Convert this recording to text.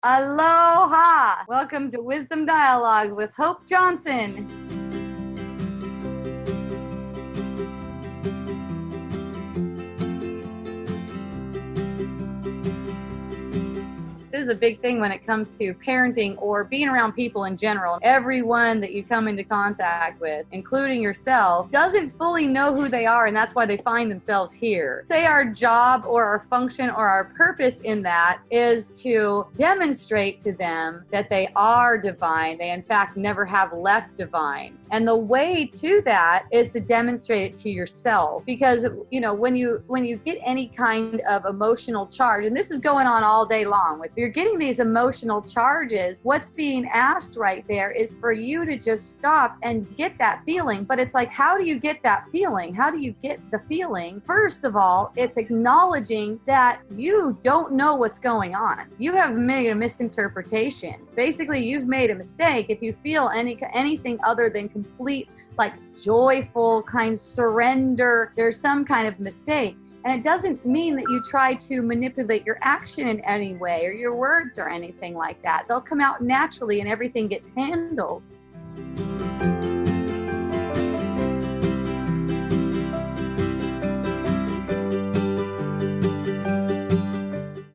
Aloha! Welcome to Wisdom Dialogues with Hope Johnson. This is a big thing when it comes to parenting or being around people in general. Everyone that you come into contact with, including yourself, doesn't fully know who they are, and that's why they find themselves here. Say our job or our function or our purpose in that is to demonstrate to them that they are divine. They, in fact, never have left divine. And the way to that is to demonstrate it to yourself. Because, when you get any kind of emotional charge, and this is going on all day long, if you're getting these emotional charges, what's being asked right there is for you to just stop and get that feeling. But it's like, how do you get that feeling? How do you get the feeling? First of all, it's acknowledging that you don't know what's going on. You have made a misinterpretation. Basically, you've made a mistake. If you feel anything other than complete, like joyful kind of surrender, there's some kind of mistake. And it doesn't mean that you try to manipulate your action in any way or your words or anything like that. They'll come out naturally and everything gets handled.